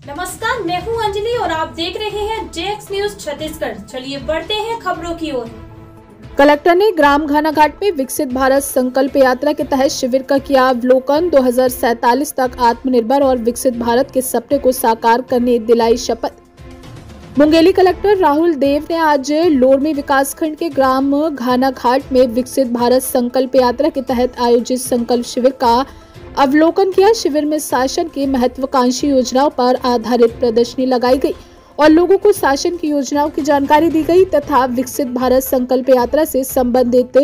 नमस्कार, मैं हूं अंजलि और आप देख रहे हैं जेएक्स न्यूज छत्तीसगढ़। चलिए बढ़ते हैं खबरों की ओर। कलेक्टर ने ग्राम घानाघाट में विकसित भारत संकल्प यात्रा के तहत शिविर का किया अवलोकन। 2047 तक आत्मनिर्भर और विकसित भारत के सपने को साकार करने दिलाई शपथ। मुंगेली कलेक्टर राहुल देव ने आज लोरमी विकासखंड के ग्राम घानाघाट में विकसित भारत संकल्प यात्रा के तहत आयोजित संकल्प शिविर का अवलोकन किया। शिविर में शासन की महत्वाकांक्षी योजनाओं पर आधारित प्रदर्शनी लगाई गई और लोगों को शासन की योजनाओं की जानकारी दी गई तथा विकसित भारत संकल्प यात्रा से संबंधित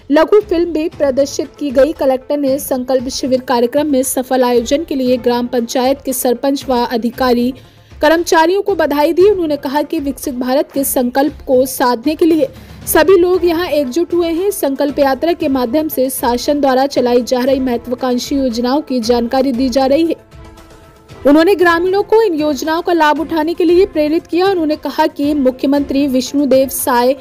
लघु फिल्म भी प्रदर्शित की गई। कलेक्टर ने संकल्प शिविर कार्यक्रम में सफल आयोजन के लिए ग्राम पंचायत के सरपंच व अधिकारी कर्मचारियों को बधाई दी। उन्होंने कहा कि विकसित भारत के संकल्प को साधने के लिए सभी लोग यहां एकजुट हुए हैं। संकल्प यात्रा के माध्यम से शासन द्वारा चलाई जा रही महत्वाकांक्षी योजनाओं की जानकारी दी जा रही है। उन्होंने ग्रामीणों को इन योजनाओं का लाभ उठाने के लिए प्रेरित किया। उन्होंने कहा कि मुख्यमंत्री विष्णुदेव साय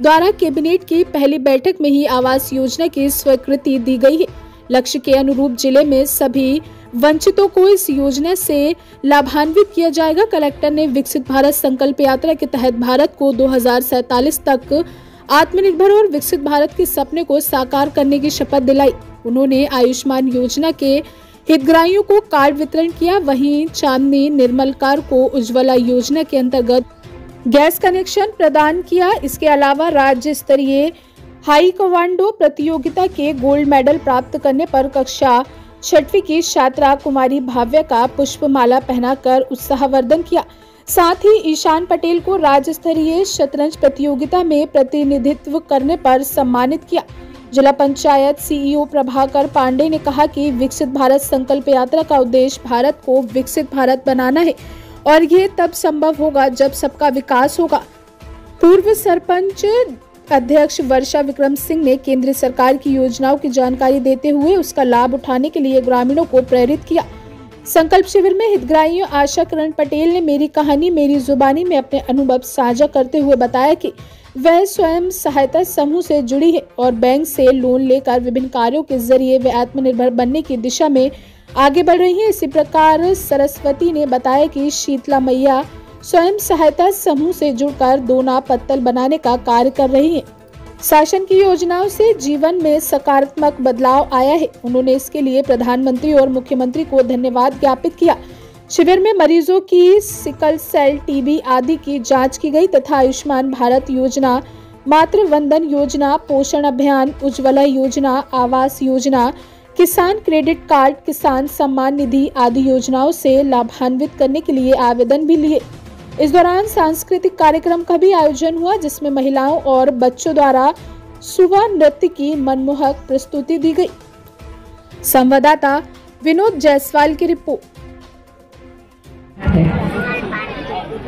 द्वारा कैबिनेट की पहली बैठक में ही आवास योजना की स्वीकृति दी गई है। लक्ष्य के अनुरूप जिले में सभी वंचितों को इस योजना से लाभान्वित किया जाएगा। कलेक्टर ने विकसित भारत संकल्प यात्रा के तहत भारत को 2047 तक आत्मनिर्भर और विकसित भारत के सपने को साकार करने की शपथ दिलाई। उन्होंने आयुष्मान योजना के हितग्राहियों को कार्ड वितरण किया। वहीं चांदनी निर्मलकार को उज्ज्वला योजना के अंतर्गत गैस कनेक्शन प्रदान किया। इसके अलावा राज्य स्तरीय हाईकमांडो प्रतियोगिता के गोल्ड मेडल प्राप्त करने पर कक्षा 6वीं की छात्रा कुमारी भाव्या का पुष्पमाला पहनाकर उत्साहवर्धन किया। साथ ही ईशान पटेल को राज्य स्तरीय शतरंज प्रतियोगिता में प्रतिनिधित्व करने पर सम्मानित किया। जिला पंचायत सीईओ प्रभाकर पांडे ने कहा कि विकसित भारत संकल्प यात्रा का उद्देश्य भारत को विकसित भारत बनाना है और ये तब संभव होगा जब सबका विकास होगा। पूर्व सरपंच अध्यक्ष वर्षा विक्रम सिंह ने केंद्र सरकार की योजनाओं की जानकारी देते हुए उसका लाभ उठाने के लिए ग्रामीणों को प्रेरित किया। संकल्प शिविर में हितग्राहियों आशा किरण पटेल ने मेरी कहानी मेरी जुबानी में अपने अनुभव साझा करते हुए बताया कि वह स्वयं सहायता समूह से जुड़ी है और बैंक से लोन लेकर विभिन्न कार्यों के जरिए वे आत्मनिर्भर बनने की दिशा में आगे बढ़ रही है। इसी प्रकार सरस्वती ने बताया कि शीतला मैया स्वयं सहायता समूह से जुड़कर दोना पत्तल बनाने का कार्य कर रही है। शासन की योजनाओं से जीवन में सकारात्मक बदलाव आया है। उन्होंने इसके लिए प्रधानमंत्री और मुख्यमंत्री को धन्यवाद ज्ञापित किया। शिविर में मरीजों की सिकल सेल, टीबी आदि की जांच की गई तथा आयुष्मान भारत योजना, मातृ वंदन योजना, पोषण अभियान, उज्ज्वला योजना, आवास योजना, किसान क्रेडिट कार्ड, किसान सम्मान निधि आदि योजनाओं से लाभान्वित करने के लिए आवेदन भी लिए। इस दौरान सांस्कृतिक कार्यक्रम का भी आयोजन हुआ जिसमें महिलाओं और बच्चों द्वारा सुवा नृत्य की मनमोहक प्रस्तुति दी गई। संवाददाता विनोद जायसवाल की रिपोर्ट।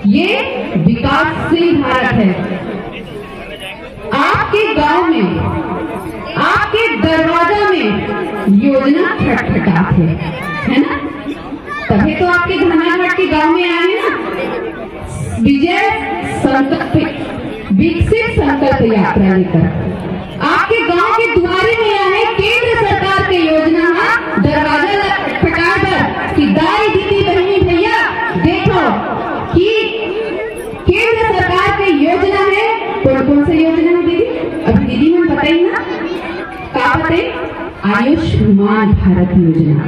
ये विकासशील भारत है। आपके गांव में, आपके दरवाजा में योजना खटखटाती है ना? तभी तो आपके घानाघाट के गांव में आए ना। विजय संकल्प विकसित संकल्प यात्रा लेकर आपके गांव के द्वारे में आए केंद्र सरकार की योजना है। दरवाजा खटखटाकर कि दाई दीदी बहनी भैया देखो कि केंद्र सरकार की योजना है। कौन सी योजना है दीदी? अभी दीदी ने बताई ना, क्या बताई? आयुष्मान भारत योजना,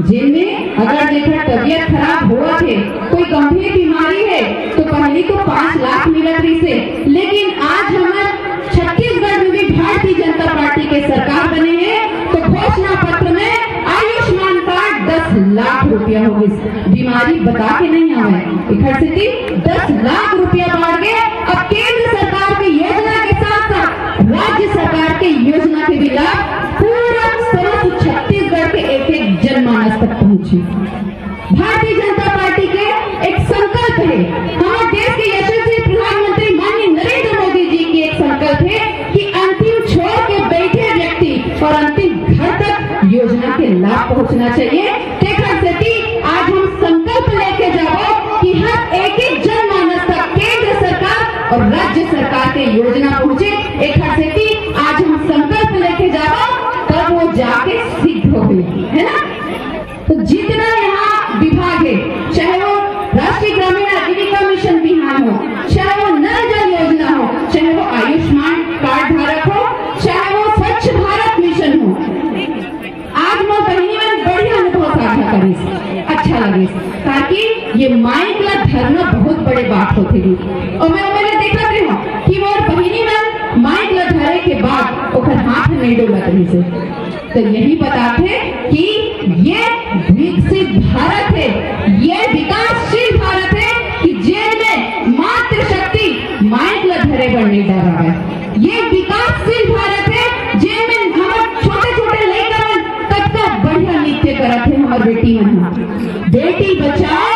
जिनमें अगर देखा तबियत खराब हुआ थे, कोई गंभीर बीमारी है तो पहले तो 5 लाख मिला थी से, लेकिन आज हमारे छत्तीसगढ़ में भी भारतीय जनता पार्टी के सरकार बने हैं तो घोषणा पत्र में आयुष्मान कार्ड 10 लाख रुपया होगी। बीमारी बता के नहीं आवे, इकट्ठी 10 लाख रुपया बढ़ गए। अब केंद्र सरकार की योजना के साथ साथ राज्य सरकार की योजना के भी लाभ पूरा छत्तीसगढ़ के एक जनमानस तक पहुंचे। भारतीय जनता पार्टी के एक संकल्प है, हमारे देश के यशस्वी प्रधानमंत्री माननीय नरेंद्र मोदी जी की एक संकल्प है कि अंतिम छोर के बैठे व्यक्ति और अंतिम घर तक योजना के लाभ पहुंचना चाहिए। देखा सती आज हम संकल्प लेके जाओ कि हर एक जनमानस तक केंद्र सरकार और राज्य सरकार के योजना पहुंचे। एक आज हम संकल्प लेके जाओ तब वो जाके सिद्ध हो गई है ना। तो जितना यहाँ विभाग है, चाहे वो बताइए, ताकि ये माइक ला धरना बहुत बड़े बात होते हैं। और मैं मैंने देखा भी हूँ कि वो बहिनी में माइक ला धरे के बाद ओकर हाथ नहीं डोलत रही से। तो यही बताते कि ये विकसित भारत है, ये विकासशील भारत है कि जिनमें मातृशक्ति माइक ला धरे पर नहीं डरा है। ये विकासशील भारत है जिनमें हमारे छोटे छोटे लड़का कतना बढ़िया नृत्य करत है हमारे बेटी मन। बेटी बचाओ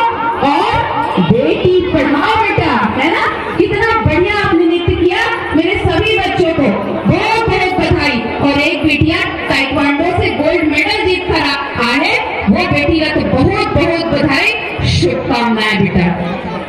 और बेटी पढ़ाओ बेटा, है ना? कितना बढ़िया आपने नृत्य किया। मेरे सभी बच्चों को बहुत बहुत बधाई। और एक बेटिया ताइक्वांडो से गोल्ड मेडल जीत कर आए, वो बेटी का तो बहुत बहुत बधाई, शुभकामनाएं बेटा।